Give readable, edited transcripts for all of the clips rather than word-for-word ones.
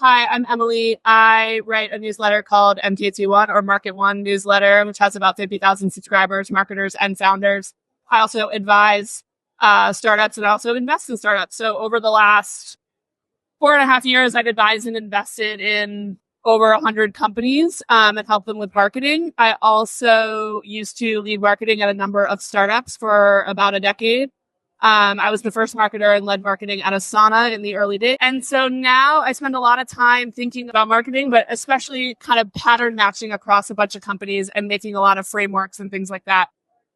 Hi, I'm Emily. I write a newsletter called MKT1 or Market One newsletter, which has about 50,000 subscribers, marketers, and founders. I also advise startups and also invest in startups. So over the last 4.5 years, I've advised and invested in over 100 companies and helped them with marketing. I also used to lead marketing at a number of startups for about a decade. I was the first marketer and led marketing at Asana in the early days. And so now I spend a lot of time thinking about marketing, but especially kind of pattern matching across a bunch of companies and making a lot of frameworks and things like that.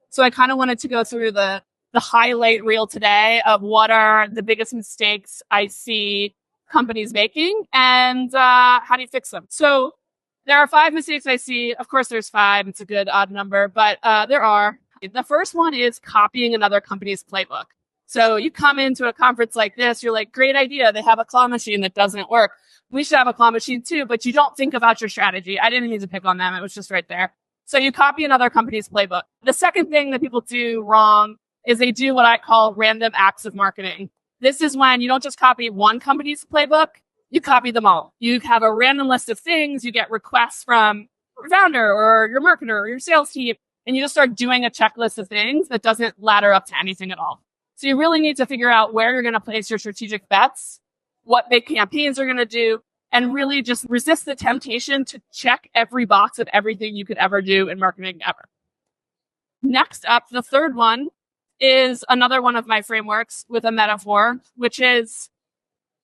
So I kind of wanted to go through the highlight reel today of what are the biggest mistakes I see companies making and how do you fix them? So there are 5 mistakes I see. Of course, there's 5. It's a good odd number, but there are. The first one is copying another company's playbook. So you come into a conference like this, you're like, great idea. They have a claw machine that doesn't work. We should have a claw machine too, but you don't think about your strategy. I didn't need to pick on them. It was just right there. So you copy another company's playbook. The second thing that people do wrong is they do what I call random acts of marketing. This is when you don't just copy one company's playbook, you copy them all. You have a random list of things. You get requests from your founder or your marketer or your sales team, and you just start doing a checklist of things that doesn't ladder up to anything at all. So you really need to figure out where you're going to place your strategic bets, what big campaigns are going to do, and really just resist the temptation to check every box of everything you could ever do in marketing ever. Next up, the third one is another one of my frameworks with a metaphor, which is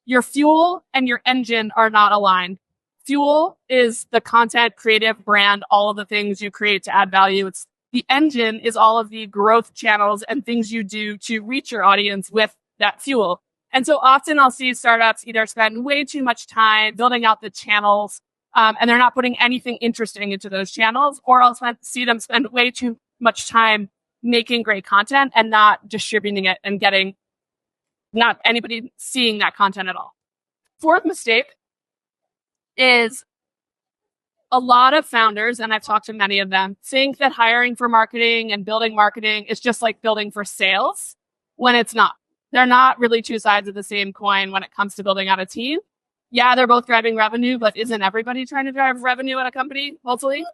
your fuel and your engine are not aligned. Fuel is the content, creative, brand, all of the things you create to add value. The engine is all of the growth channels and things you do to reach your audience with that fuel. And so often I'll see startups either spend way too much time building out the channels, and they're not putting anything interesting into those channels, or I'll see them spend way too much time making great content and not distributing it and getting not anybody seeing that content at all. Fourth mistake is a lot of founders, and I've talked to many of them, think that hiring for marketing and building marketing is just like building for sales when it's not. They're not really two sides of the same coin when it comes to building out a team. Yeah, they're both driving revenue, but isn't everybody trying to drive revenue at a company, hopefully?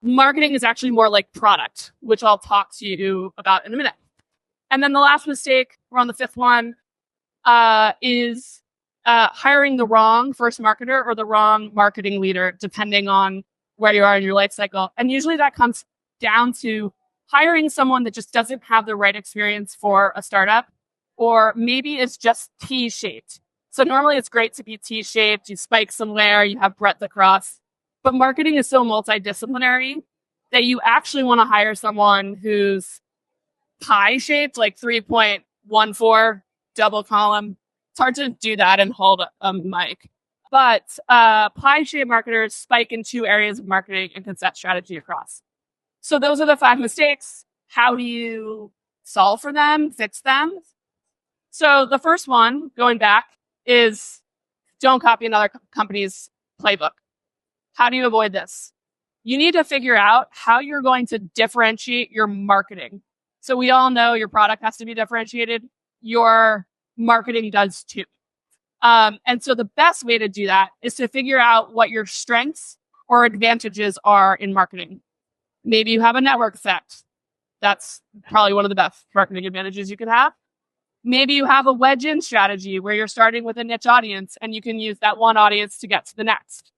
Marketing is actually more like product, which I'll talk to you about in a minute. And then the last mistake, we're on the 5th one, is hiring the wrong first marketer or the wrong marketing leader, depending on where you are in your life cycle. And usually that comes down to hiring someone that just doesn't have the right experience for a startup, or maybe it's just T-shaped. So normally it's great to be T-shaped. You spike somewhere, you have breadth across. But marketing is so multidisciplinary that you actually want to hire someone who's pie-shaped, like 3.14, double column. It's hard to do that and hold a mic. But pie-shaped marketers spike in 2 areas of marketing and can set strategy across. So those are the 5 mistakes. How do you solve for them, fix them? So the first one, going back, is don't copy another company's playbook. How do you avoid this? You need to figure out how you're going to differentiate your marketing. So we all know your product has to be differentiated. Your marketing does too. And so the best way to do that is to figure out what your strengths or advantages are in marketing. Maybe you have a network effect. That's probably one of the best marketing advantages you can have. Maybe you have a wedge in strategy where you're starting with a niche audience and you can use that one audience to get to the next.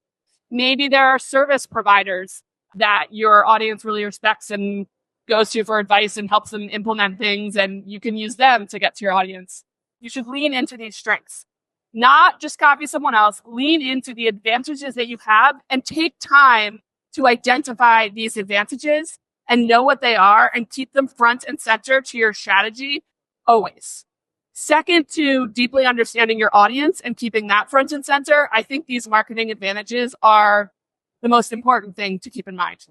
Maybe there are service providers that your audience really respects and goes to for advice and helps them implement things, and you can use them to get to your audience. You should lean into these strengths, not just copy someone else. Lean into the advantages that you have and take time to identify these advantages and know what they are and keep them front and center to your strategy always. Second to deeply understanding your audience and keeping that front and center, I think these marketing advantages are the most important thing to keep in mind.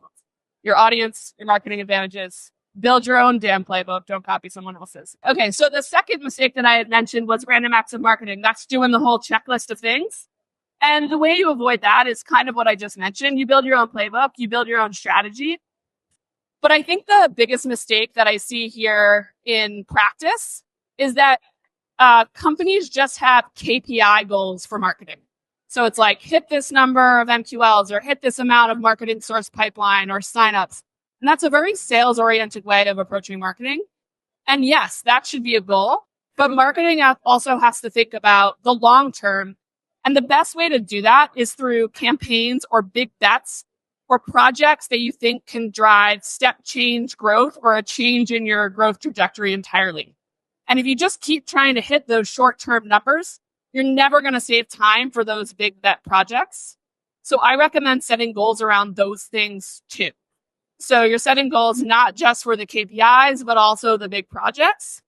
Your audience, your marketing advantages. Build your own damn playbook. Don't copy someone else's. Okay, so the second mistake that I had mentioned was random acts of marketing. That's doing the whole checklist of things. And the way you avoid that is kind of what I just mentioned. You build your own playbook. You build your own strategy. But I think the biggest mistake that I see here in practice is that companies just have KPI goals for marketing. So it's like hit this number of MQLs or hit this amount of marketing source pipeline or signups. And that's a very sales oriented way of approaching marketing. And yes, that should be a goal, but marketing also has to think about the long term. And the best way to do that is through campaigns or big bets or projects that you think can drive step change growth or a change in your growth trajectory entirely. And if you just keep trying to hit those short-term numbers, you're never going to save time for those big bet projects. So I recommend setting goals around those things too. So you're setting goals not just for the KPIs, but also the big projects.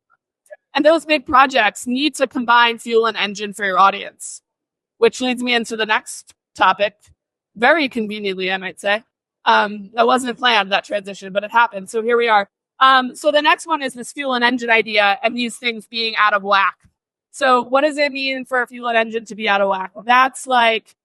And those big projects need to combine fuel and engine for your audience, which leads me into the next topic. Very conveniently, I might say. That wasn't planned, that transition, but it happened. So here we are. So the next one is this fuel and engine idea and these things being out of whack. So what does it mean for a fuel and engine to be out of whack? That's like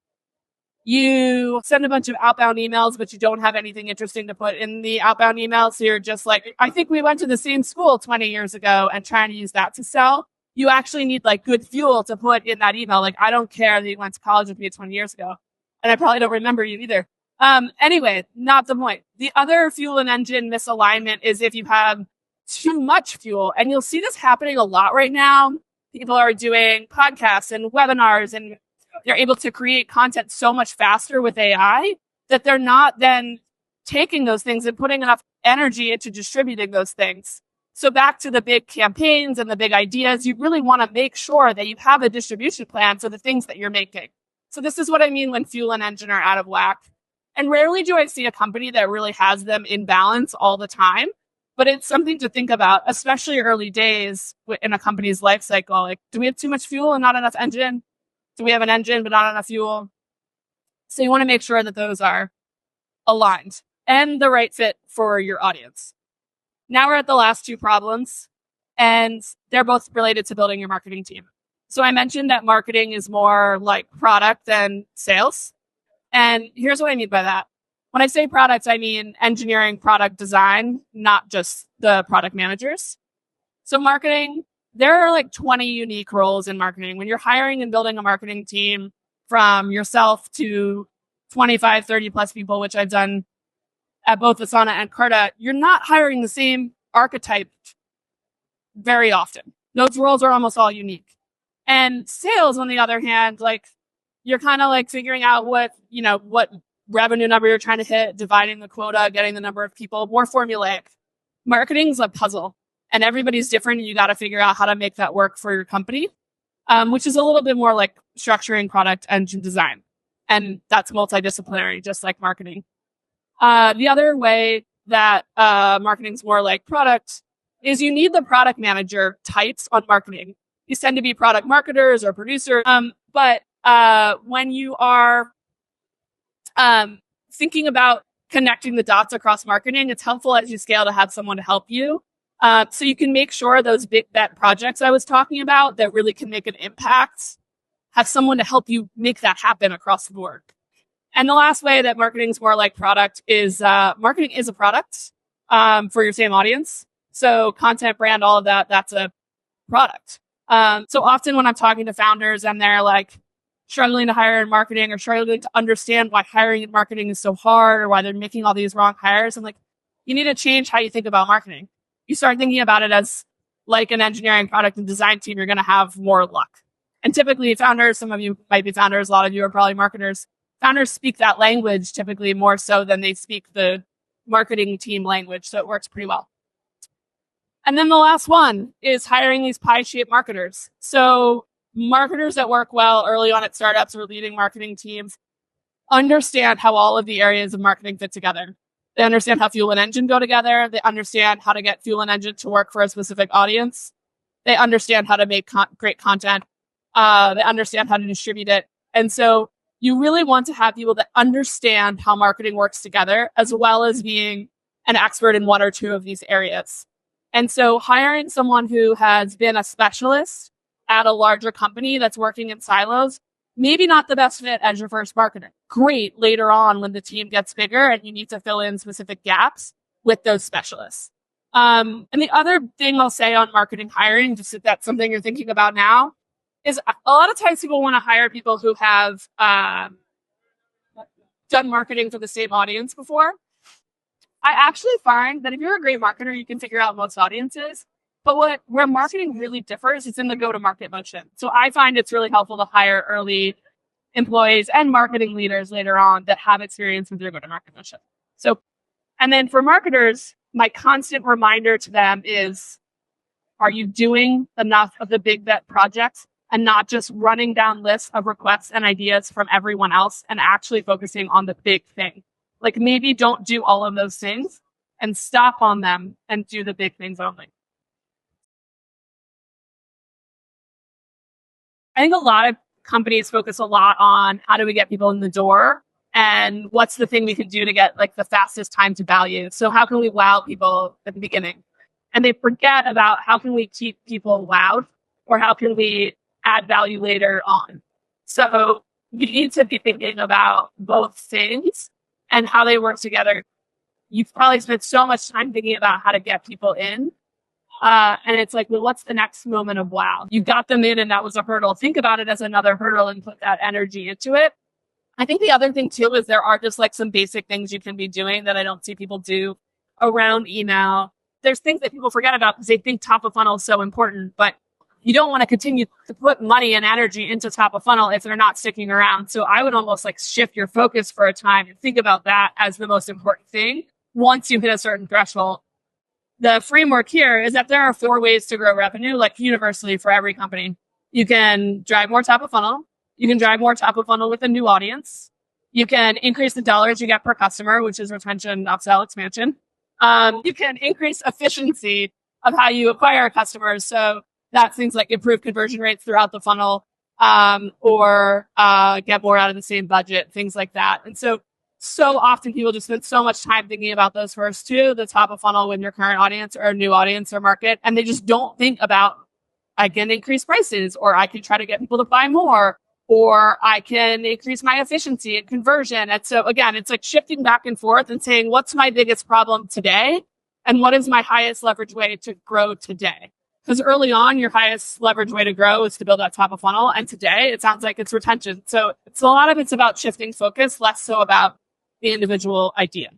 you send a bunch of outbound emails, but you don't have anything interesting to put in the outbound emails. So you're just like, I think we went to the same school 20 years ago and trying to use that to sell. You actually need like good fuel to put in that email. Like, I don't care that you went to college with me 20 years ago. And I probably don't remember you either. Anyway, not the point. The other fuel and engine misalignment is if you have too much fuel, and you'll see this happening a lot right now. People are doing podcasts and webinars, and they're able to create content so much faster with AI that they're not then taking those things and putting enough energy into distributing those things. So back to the big campaigns and the big ideas, you really want to make sure that you have a distribution plan for the things that you're making. So this is what I mean when fuel and engine are out of whack. And rarely do I see a company that really has them in balance all the time, but it's something to think about, especially early days in a company's life cycle. Like, do we have too much fuel and not enough engine? Do we have an engine but not enough fuel? So you want to make sure that those are aligned and the right fit for your audience. Now we're at the last two problems, and they're both related to building your marketing team. So I mentioned that marketing is more like product than sales. And here's what I mean by that. When I say products, I mean engineering, product design, not just the product managers. So marketing, there are like 20 unique roles in marketing. When you're hiring and building a marketing team, from yourself to 25, 30 plus people, which I've done at both Asana and Carta, you're not hiring the same archetype very often. Those roles are almost all unique. And sales, on the other hand, like, you're kind of like figuring out what revenue number you're trying to hit, dividing the quota, getting the number of people, more formulaic. Marketing's a puzzle, and everybody's different, and you got to figure out how to make that work for your company, which is a little bit more like structuring product engine design. And that's multidisciplinary, just like marketing. The other way that marketing's more like product is you need the product manager types on marketing. These tend to be product marketers or producers. But when you are thinking about connecting the dots across marketing, it's helpful as you scale to have someone to help you. So you can make sure those big bet projects I was talking about that really can make an impact, have someone to help you make that happen across the board. And the last way that marketing is more like product is marketing is a product for your same audience. So content, brand, all of that, that's a product. So often when I'm talking to founders and they're like struggling to hire in marketing or struggling to understand why hiring in marketing is so hard or why they're making all these wrong hires, I'm like, you need to change how you think about marketing. You start thinking about it as like an engineering, product, and design team, you're going to have more luck. And typically founders, some of you might be founders, a lot of you are probably marketers. Founders speak that language typically more so than they speak the marketing team language. So it works pretty well. And then the last one is hiring these pie-shaped marketers. So marketers that work well early on at startups or leading marketing teams understand how all of the areas of marketing fit together. They understand how fuel and engine go together. They understand how to get fuel and engine to work for a specific audience. They understand how to make great content. They understand how to distribute it. And so you really want to have people that understand how marketing works together, as well as being an expert in one or two of these areas. And so hiring someone who has been a specialist at a larger company that's working in silos, maybe not the best fit as your first marketer. Great later on when the team gets bigger and you need to fill in specific gaps with those specialists. And the other thing I'll say on marketing hiring, just if that's something you're thinking about now, is a lot of times people want to hire people who have done marketing for the same audience before. I actually find that if you're a great marketer, you can figure out most audiences. But where marketing really differs is in the go-to-market motion. So I find it's really helpful to hire early employees and marketing leaders later on that have experience with your go-to-market motion. So, and then for marketers, my constant reminder to them is, are you doing enough of the big bet projects and not just running down lists of requests and ideas from everyone else and actually focusing on the big thing? Like maybe don't do all of those things and stop on them and do the big things only. I think a lot of companies focus a lot on how do we get people in the door and what's the thing we can do to get like the fastest time to value. So how can we wow people at the beginning? And they forget about how can we keep people wowed or how can we add value later on. So you need to be thinking about both things and how they work together. You've probably spent so much time thinking about how to get people in. And it's like, well, what's the next moment of wow? You got them in and that was a hurdle. Think about it as another hurdle and put that energy into it. I think the other thing too is there are just like some basic things you can be doing that I don't see people do around email. There's things that people forget about because they think top of funnel is so important, but you don't want to continue to put money and energy into top of funnel if they're not sticking around. So I would almost like shift your focus for a time and think about that as the most important thing once you hit a certain threshold. The framework here is that there are 4 ways to grow revenue, like universally for every company. You can drive more top of funnel. You can drive more top of funnel with a new audience. You can increase the dollars you get per customer, which is retention, upsell, expansion. You can increase efficiency of how you acquire customers. So that's things like improve conversion rates throughout the funnel, or get more out of the same budget, things like that. And so often people just spend so much time thinking about those first 2, the top of funnel with your current audience or a new audience or market. And they just don't think about, I can increase prices, or I can try to get people to buy more, or I can increase my efficiency and conversion. And so again, it's like shifting back and forth and saying, what's my biggest problem today? And what is my highest leverage way to grow today? Because early on, your highest leverage way to grow is to build that top of funnel. And today it sounds like it's retention. So it's a lot of it's about shifting focus, less so about the individual idea.